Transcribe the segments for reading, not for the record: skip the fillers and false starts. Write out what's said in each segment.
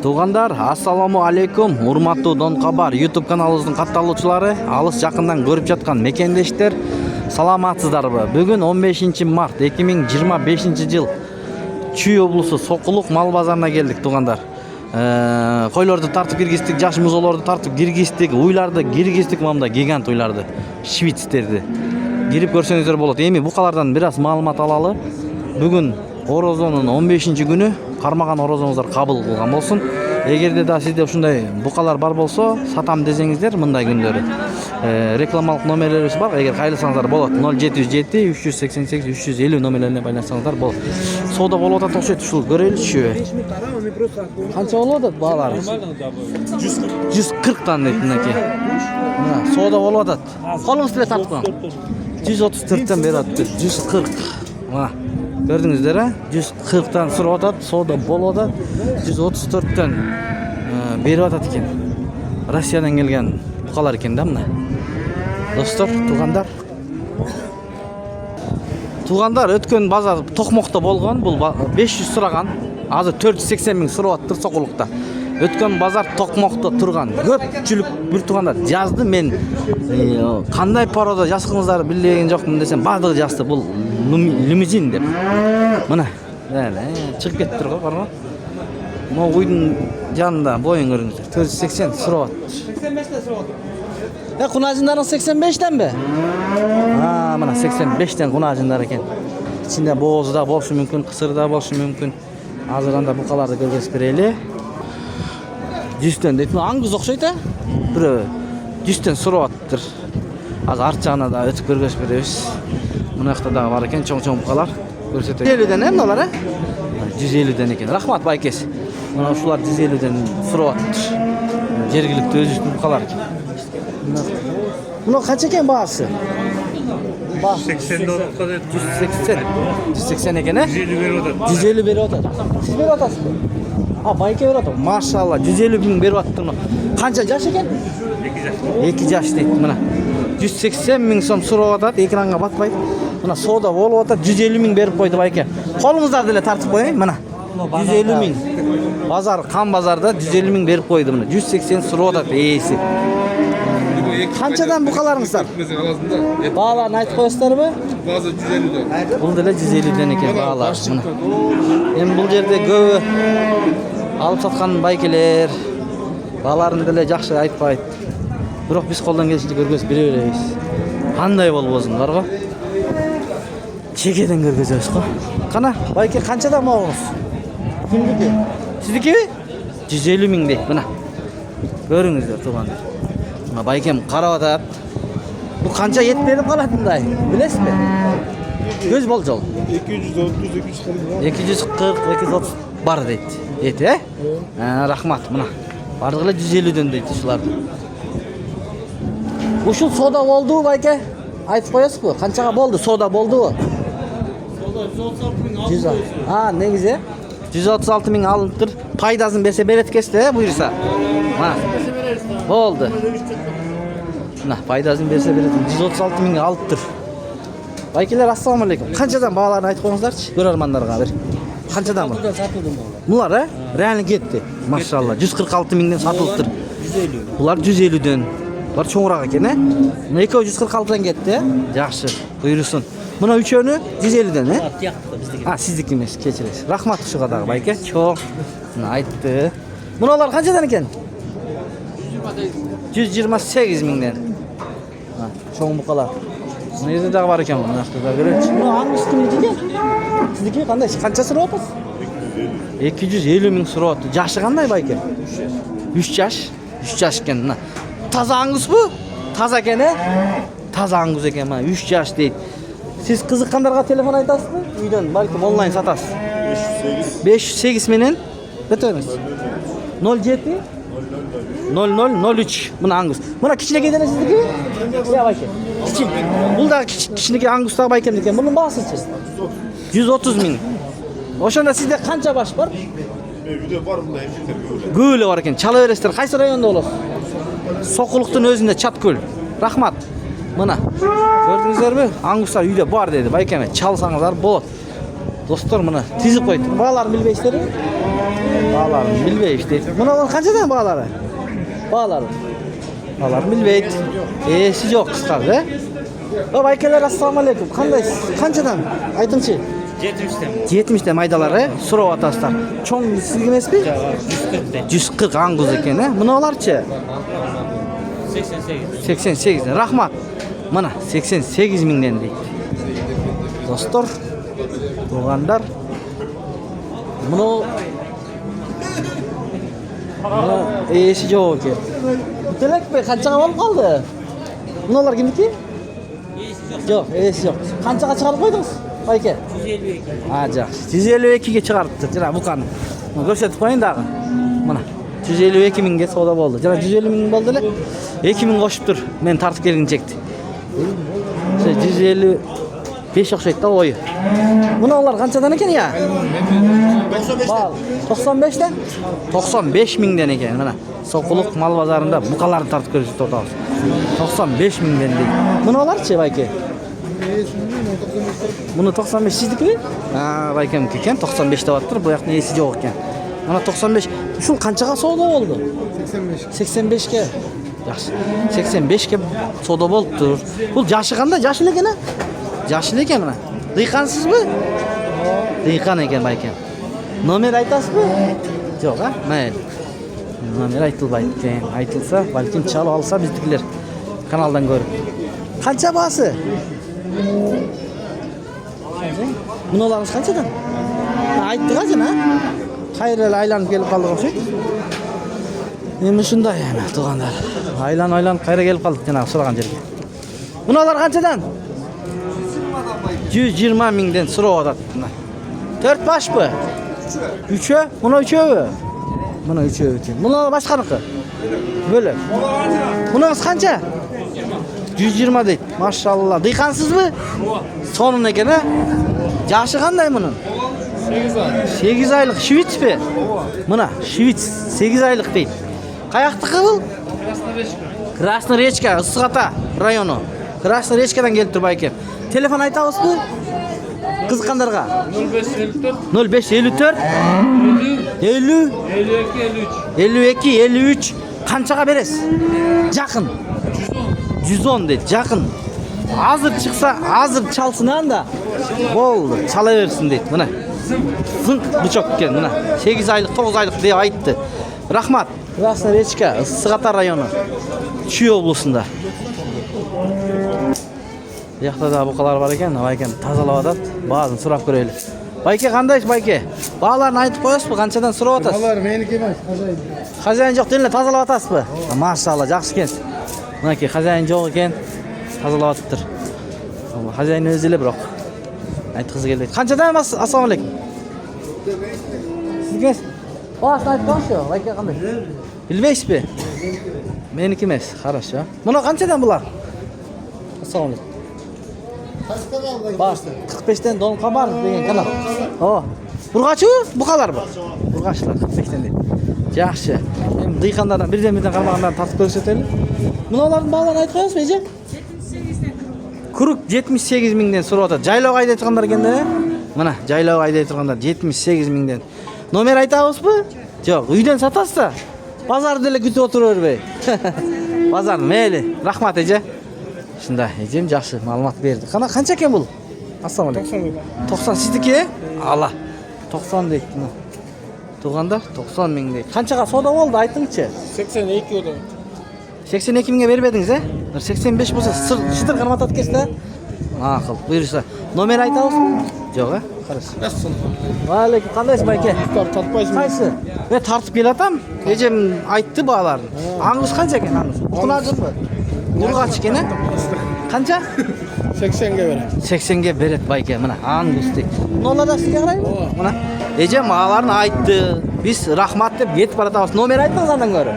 Туғандар, ассаламу алейкум, урматтуу Дон Кабар YouTube каналыбыздын катталуучулары, алыс жакындан көрүп жаткан мекендештер, саламатсыздарбы? Бүгүн 15 март 2025 жыл Чүй облусу Сокулук мал базарына келдик, туғандар. Койлорду тартып киргиздик, жаш музолорду тартып киргиздик, уйларды киргиздик, мамда гигант уйларды, швицтерди. Кирип көрсөңүздөр болот. Эми букалардан бир аз маалымат алалы. Бүгүн Орозонун 15 күнү, кармаган орозоңуздар кабыл кылган болсун. Эгерде да сизде ушундай букалар бар болсо, сатам десеңиздер мындай күндөрү. Рекламалык номерлерибиз бар. Эгер кайрылсаңыздар болот. 0707 388 350 номерлерине байланышсаңыздар болот. Соода болуп атат окшойт, ушул көрөлүчү. Канча болуп атат баалар? 140 тан дейт мынакей. Мына соода болуп атат. Колуңуз деле тартып коюң. 134тен берип атат. 140. Мына көрдүңүздөр, 140тан сурап атат, соода болуп атат. 134тен берип атат экен. Россиядан келген букалар экен да мына. Достор, туғандар өткөн базар Токмокто болгон, бул 500 сураган, азыр 480 миң сурап аттыр Сокулукта. Өткөн базар Токмокто турган. Көпчүлүк бир туғандар жазды, мен кандай порода жазгыңыздар билген жокмун десем, бардыгы жазды, бул лимузин деп. Мына, чыгып кетиптир го, барбы? Могу уйдун жанында боюн көрүңүздөр. 480 сурап аттыр. 85тен сурап аттыр. Кунажындарың 85тен бе? Мына 85тен кунажындар экен. Ичинде боозу да болушу мүмкүн, кысыры да болушу мүмкүн. Азыр анда букаларды көргөзүп берели. 100тен дейт. Аңгыз окшойт, бирөө 100тен сурап аттыр. Азыр арт жагына да өтүп көргөзүп беребиз. Мына жакта дагы бар экен, чоң букалар. Көрсөтөм. 150ден мыналар, 150ден экен. Рахмат байкес. Мына ушулар 150ден сурап аттыр. Жергиликтүү өзүбүздүн букалар экен. Мына канча экен баасы? 180 долларга дейт. 180 экен, 150 берип атат. Сиз берип атасызбы? Байке берип атат. Машалла, 150 миң берип аттыр. Канча жаш экен? 2 жаш дейт. Мына 180 миң сом сурап атат, экранга батпайт. Мына соода болуп атат, 150 миң берип койду байке. Колуңуздарды эле тартып коеюн, мына. 150 миң. Базар, кан базарда 150 миң берип койду, мына 180 сурап атат ээси. Канчадан букаларыңыздар? Бааларын айтып коесуздарбы? База 150ден. Бул деле 150ден экен баалар. Эми бул жерде көбү алып саткан байкелер бааларын деле жакшы айтпайт. Бирок биз колдон келишинче көргөзүп бере беребиз. Кандай болбосун, барбы? Чекеден көргөзөбүз го. Кана, байке канчадан могуңуз? Кимдики? Сиздикиби? 150 миң дейт, мына. Көрүңүздөр, тугандар. Мына байкем карап атат. Бул канча ет берип калат мындай? Билесизби? Көз болжол. 240-230 бар дейт. Эт, рахмат, мына. Бардыгы эле 150ден дейт ушулар. Ушул соода болдубу байке? Айтып коесузбу? Канчага болду? Соода болдубу? Соода 136 миң. Негизи 136 миң алыныптыр. Пайдасын берсе берет экенсиз, буйруса. Мына. Болду. Мына пайдасын берсе берет. 136 миң алыптыр. Байкелер, ассаламу алейкум. Канчадан бааларын айтып коюңуздарчы, көрөрмандарга бир. Канчадан бул? Булар, реально кетти. Машалла, 146 миңден сатылыптыр. 150. Булар 150ден. Булар чоңураак экен, Мына экөө 146дан кетти, Жакшы, буйрусун. Мына үчөөнү 150ден, Тияктыкы биздики. Сиздики эмес, кечиресиз. Рахмат ушуга дагы байке. Чоң. Мына айтты. Муналар канчадан экен? 128 миңден. Чоң букалар. Мына жерде дагы бар экен, мына жакта да көрөчү. Мына аңгыз кимдики? Сиздики кандай? Канча сурап атасыз? 250 миң сурап атты. Жашы кандай байке? 3 жаш. 3 жаш экен, мына. Таза аңгызбы? Таза экен, Таза аңгыз экен, мына 3 жаш дейт. Сиз кызыккандарга телефон айтасызбы? Үйдөн балким онлайн сатасыз. 508 менен өтөңүз. 07 0003 мына аңгыз. Мына кичинекей деле сиздики? Байке. Бул да кичинекей аңгыз да байкем экен. Мунун баасычы? 130 миң. Ошондо сизде канча баш бар? Үйдө бар мына эмчектер көп эле бар экен. Чала бересиздер. Кайсы райондо болосуз? Сокулуктун өзүндө Чаткөл. Рахмат. Мына. Көрдүңүздөрбү? Аңгыздар үйдө бар деди. Байкеме чалсаңыздар болот. Dostlar mına tizip koydum. Bağlarını bilbeyişleri. Bağlarını bilbeyişti. Buna kançadan bağları? Bağları. Bağlarını bilbeydi. Siz yok kıskardı. Baykeler assalamu alaikum. Kançadan? Aytыңчы. 70'ten. 70'te maydaları surov ataslar. Çoğun siz emes mi? 140 anguz eken. Mınalarçı? 88. 88. Rahmat. Mana 88 mingden deydi. Dostlar, tuğandar. Bunu esi yok ekan. Bitelek be qanchaga olib qoldi? Bunalar kimniki? Yo'q, esi yo'q. Qanchaga chiqarib qo'ydingiz? Bayke. 152. Ha, yaxshi. 152 ga chiqaribdi. Jana bu qani. Ko'rsatib qo'ying dag'i. Mana 152 mingga savdo bo'ldi. Jana 150 ming bo'ldi-la. 2 ming qo'shib tur. Men tartib kelgunchekdi. 155 o'xshaydi-da o'yi. Bunalar qanchadan ekan ya? 95 dan? 95 mingdan ekan mana. Soquluq mal bozorida buqalarni tartib ko'rsatib o'tamiz. 95 mingdan deydi. Bunalarchi bayke? Bunu 95 siznikimi? Ha, baykamniki ekan 95 deyaptir. Bu yoqning esi yo'q ekan. Mana 95. Shu qanchaga savdo bo'ldi? 85 ga. Yaxshi. 85 ga savdo bo'lib tur. Bu yoshi qanday? Yoshli ekan-a? Yoshli ekan mana. Dehqonsizmi? Dehqon ekan baykam. Nomer aytasizmi? Yo'q, ha? Mayli. Nomer aytilmaydi ekan. Aytilsa, balkim chalib olsa biznikilar kanaldan ko'rib. Qancha bahsi? Bunalarimiz qanchadan? Aytdilar-a? Qayerga aylanib kelib qoldik o'xshaydi. Endi shunday yana tug'anlar. Aylanib qayerga kelib qoldik yana so'ragan yerga. Bunalar qanchadan? 120 mingdan so'rayapti. 4 boshmi? 3'ü? Buna 3'ü? Buna 3'ü ekan. Bunalar boshqaniki? Bo'lib. Bunaqasi qancha? 120 deydi. Maşallah. Dehqonsizmi? Sonun ekan-a? Yoshi qanday buning? 8 oy. 8 oylik Shvitsmi? Mana Shvits 8 oylik deydi. Qayoqdiki bu? Krasnoyarchka, Issiqota rayoni. Krasnoyarchkadan kelib turib ekan. Telefon aytavsizmi? Qiziqqanlarga. 0554 50 52 53 qanchaga berasiz? Yaqin. 110 deydi, yaqin. Hazır çıksa, hazır çalsın anda. Bol, çalaversin deydi. Buna. Zınk bıçak ekan, buna. 8 aylık, 9 aylık diye aytdı. Rahmat. Krasnoyarchka, Issiqota rayoni. Chүй облысында. Yoqda da buqalar var ekan, baykan tozalab atadi. Ba'zan so'rab ko'raylik. Bayke qanday bayke? Ba'larni aytib qo'yasizmi? Qanchadan so'rab atasiz? Ba'lar meniki emas, xo'jayin. Xo'jayin yo'q, dinle tozalab atasizmi? Maşallah, yaxshi ekan. Bunaki xo'jayin yo'q ekan, tozalab atibdir. Xo'jayin o'zilar biroq. Aytqiz keldi. Qanchadan emas? Assalomu alaykum. Sizga bosh aytib qo'yshi, bayke qanday? Bilmaysizmi? Meniki emas, хорошо. Buni qanchadan bular? Assalomu alaykum. Bas 45'ten don kabar degan kanal. O. Burg'achi buqalar bu. Burg'achlar 45'ten deydi. Yaxshi. Men dehqonlardan birdan qarmag'andan tartib ko'rsataylik. Bunalarning ba'zini aytib qo'yasiz, meje? 78 dan. Kuruk 78 mingdan so'rayapti. Jaylov ayda aytganlar ekanda. Mana jaylov ayda aytganlar 78 mingdan. Nomer aytavsizmi? Yo'q, uydan satasizda. Bozorda kutib o'tiraverbey. Bozor mayli. Rahmat eja. Shunda ejim yaxshi ma'lumot berdi. Qancha ekan bu? Assalomu alaykum. 90 sizniki? Allah. 90 deydi. Tug'anda 90 ming deydi. Qanchaga savdo bo'ldi aytingchi? 82 oldu. 82 mingga bermedingiz, 85 bo'lsa shitir qilib ketsa. Ma'qul. Buyursa. Nomer aytavsizmi? Yo'q, qarash. Va alaykum, qandaysiz aka? Tatpaysizmi? Qaysi? Men tartib kelatam. Ejim aytdi ba'larni. Angus qancha ekan angus? Uxlajizmi? Urg'ach ekan. Qancha? 80 ga beradi. 80 ga beradi bayka. Mana angustik. Nolada sizga qaraymi? Mana ejim ma'larni aytdi. Biz rahmat deb yetib baratamiz. Nomer aytdingiz andan ko'ra.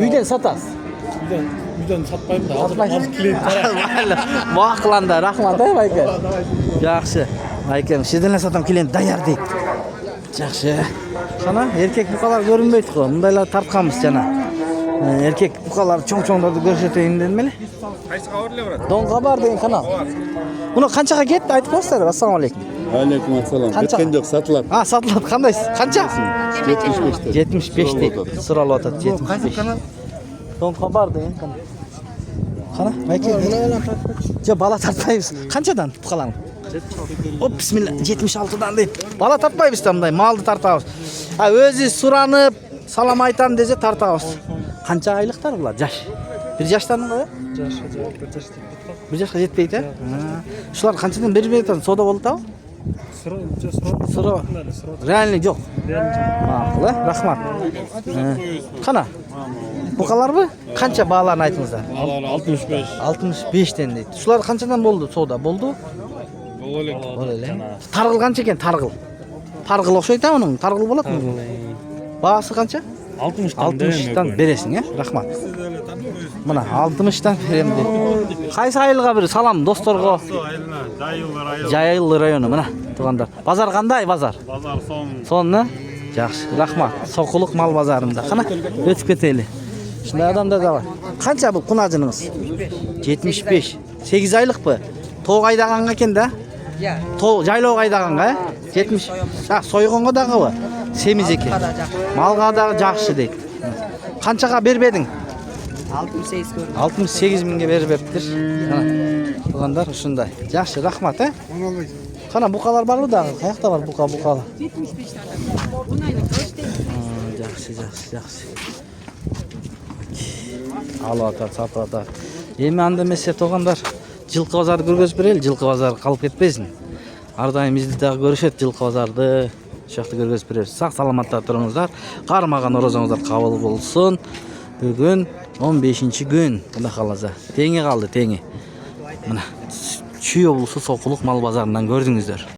Uydan satasiz. Uydan satmayman da. Satmaysiz. Klient Mayli. Vaqtlanda rahmat bayka. Yaxshi. Baykam, sizdan satam klient tayyor deydi. Yaxshi. Qana erkek buqalar ko'rinmaydi-ku. Bundaylar tartqanmiz jana. Erkek buqalar cho'ng-cho'nglarni ko'rsatayin dedimmi? Qaysi qavarlar boradi? Don xabar degan kanal. Buni qanchaga ketdi aytib qo'ysizlar. Assalomu alaykum. Алейкум ассалам. Қанша? Кеткен жоқ, сатылады. Сатылады. Қандайсыз? Қанша? 75 75 дейді. Сұралып атады 75. Тоңқа бар деген қана. Қана, байке. Жоқ, бала тартпаймыз. Қаншадан бұқалаң? Оп, бисмилла, 76-дан дейді. Бала тартпаймыз да мындай, малды тартабыз. Өзі сұранып, салам айтам десе тартабыз. Қанша айлықтар бұлар? Жаш. Bir жаштан ғой? Bir жашқа жетпейді, Шулар қаншадан беріп береді? Сода болды ау? Сұрау. Реальный жоқ. Мақұл, рахмат. Қана? Бұқалар бы? Қанша бағаларын айтыңыздар? 65. 65-тен дейді. Шулар қаншадан болды сода? Болды? Тарғыл қанша екен? Тарғыл. Тарғыл оқшайды оның? Тарғыл болады ма? Бағасы қанша? 60-тан бересің, Рахмат. Мына 60-тан берем дейді. Қайсы айылға бір салам достарға? Жайылы районы, мына туғандар. Базар қандай базар? Базар Сонны? Жақсы, рахмат. Соқұлық мал базарында. Қана өтіп кетелі. Шындай адамдар да бар. Қанша бұл құнажыныңыз? 75. 8 айлық бы? Тоқ айдағанға екен да? Жайлау айдағанға, 70. Сойғанға дағы бы? Семіз екен. Малға дағы жақшы дейді. Қаншаға бербедің? 68 мыңға беріп ептір. Бұғандар ұшындай. Жақшы, рахмат, Қана бұқалар бар ма дағы? Қаяқта бар бұқалы? 75 жақсы. Алып атар, сатып атар. Еме анда месе тоғандар. Жылқы базарды көргөзүп берели, жылқы базары қалып кетпесін. Ардайым бізді дағы көрішет жылқы базарды. Шақты көргөзүп беребиз. Сақ саламатта тұрыңыздар. Қармаған оразаңыздар қабыл болсын. Бүгін 15-ші күн. Құда қалаза. Теңе қалды, теңе. Мына Чүй облысы Соқұлық мал базарынан көрдіңіздер.